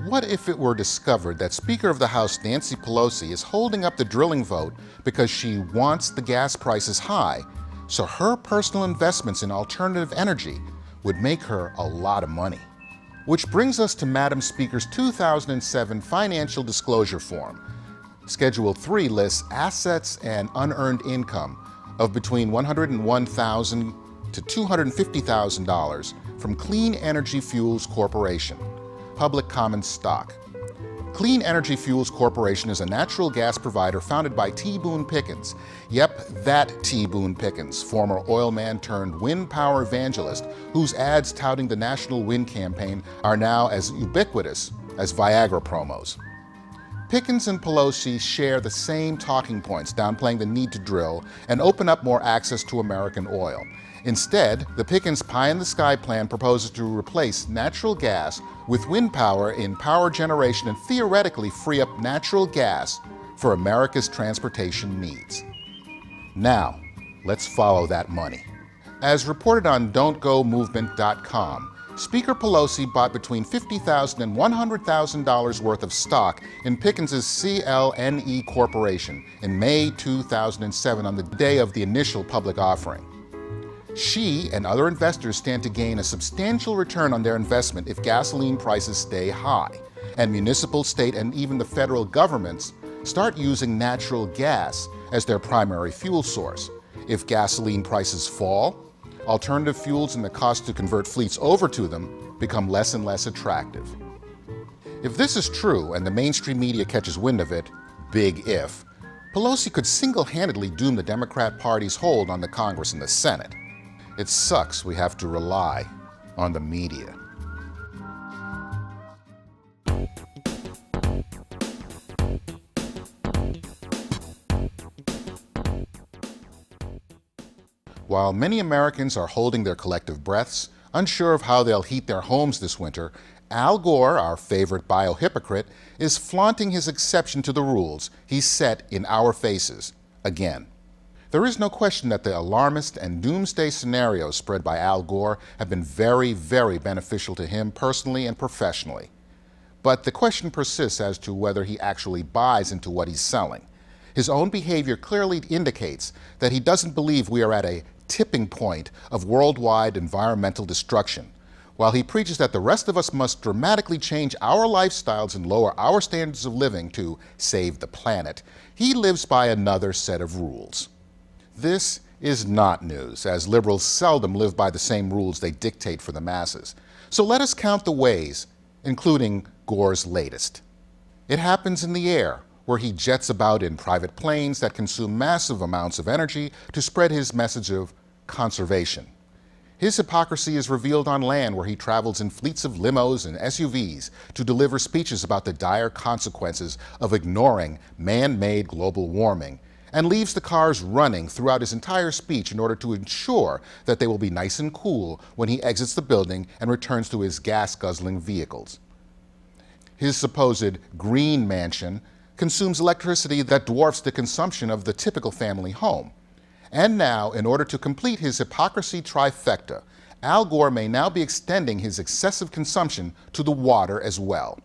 What if it were discovered that Speaker of the House Nancy Pelosi is holding up the drilling vote because she wants the gas prices high, so her personal investments in alternative energy would make her a lot of money? Which brings us to Madam Speaker's 2007 Financial Disclosure Form. Schedule 3 lists assets and unearned income of between $101,000 to $250,000 from Clean Energy Fuels Corporation, public common stock. Clean Energy Fuels Corporation is a natural gas provider founded by T. Boone Pickens. Yep, that T. Boone Pickens, former oil man turned wind power evangelist, whose ads touting the National Wind Campaign are now as ubiquitous as Viagra promos. Pickens and Pelosi share the same talking points, downplaying the need to drill and open up more access to American oil. Instead, the Pickens pie-in-the-sky plan proposes to replace natural gas with wind power in power generation and theoretically free up natural gas for America's transportation needs. Now, let's follow that money. As reported on Don'tGoMovement.com, Speaker Pelosi bought between $50,000 and $100,000 worth of stock in Pickens' CLNE Corporation in May 2007 on the day of the initial public offering. She and other investors stand to gain a substantial return on their investment if gasoline prices stay high, and municipal, state, and even the federal governments start using natural gas as their primary fuel source. If gasoline prices fall, alternative fuels and the cost to convert fleets over to them become less and less attractive. If this is true and the mainstream media catches wind of it, big if, Pelosi could single-handedly doom the Democrat Party's hold on the Congress and the Senate. It sucks we have to rely on the media. While many Americans are holding their collective breaths, unsure of how they'll heat their homes this winter, Al Gore, our favorite bio-hypocrite, is flaunting his exception to the rules he's set in our faces, again. There is no question that the alarmist and doomsday scenarios spread by Al Gore have been very, very beneficial to him personally and professionally. But the question persists as to whether he actually buys into what he's selling. His own behavior clearly indicates that he doesn't believe we are at a tipping point of worldwide environmental destruction. While he preaches that the rest of us must dramatically change our lifestyles and lower our standards of living to save the planet, he lives by another set of rules. This is not news, as liberals seldom live by the same rules they dictate for the masses. So let us count the ways, including Gore's latest. It happens in the air, where he jets about in private planes that consume massive amounts of energy to spread his message of conservation. His hypocrisy is revealed on land, where he travels in fleets of limos and SUVs to deliver speeches about the dire consequences of ignoring man-made global warming, and leaves the cars running throughout his entire speech in order to ensure that they will be nice and cool when he exits the building and returns to his gas-guzzling vehicles. His supposed green mansion consumes electricity that dwarfs the consumption of the typical family home. And now, in order to complete his hypocrisy trifecta, Al Gore may now be extending his excessive consumption to the water as well.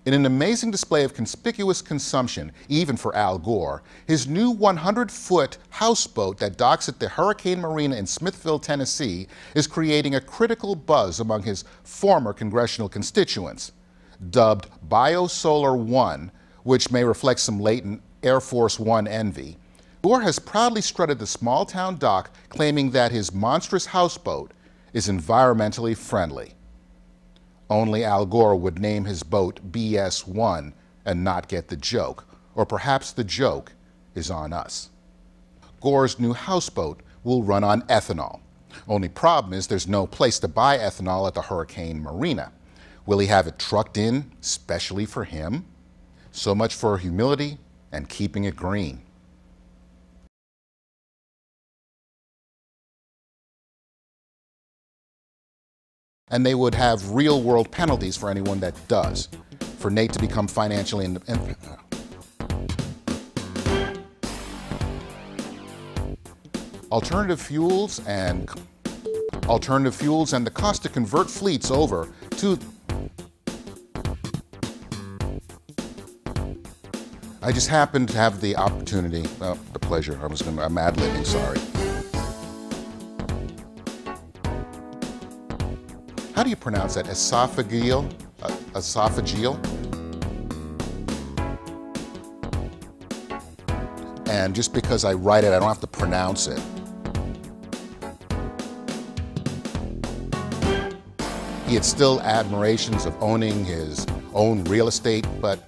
In an amazing display of conspicuous consumption, even for Al Gore, his new 100-foot houseboat that docks at the Hurricane Marina in Smithville, Tennessee, is creating a critical buzz among his former congressional constituents. Dubbed BioSolar One, which may reflect some latent Air Force One envy, Gore has proudly strutted the small-town dock, claiming that his monstrous houseboat is environmentally friendly. Only Al Gore would name his boat BS-1 and not get the joke, or perhaps the joke is on us. Gore's new houseboat will run on ethanol. Only problem is there's no place to buy ethanol at the Hurricane Marina. Will he have it trucked in specially for him? So much for humility and keeping it green. And they would have real-world penalties for anyone that does, for Nate to become financially independent. Alternative fuels and the cost to convert fleets over to I just happened to have the opportunity, well, the pleasure, I'm ad-libbing, sorry. How do you pronounce that? Esophageal? Esophageal? And just because I write it, I don't have to pronounce it. He had still admirations of owning his own real estate, but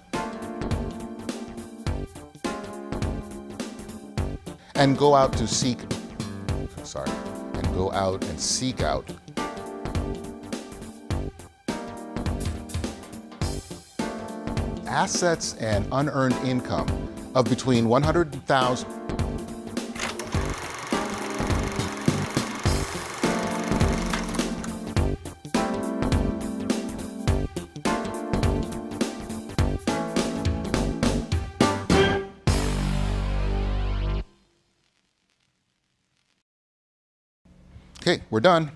and go out and seek out assets and unearned income of between 100,000 Okay, we're done.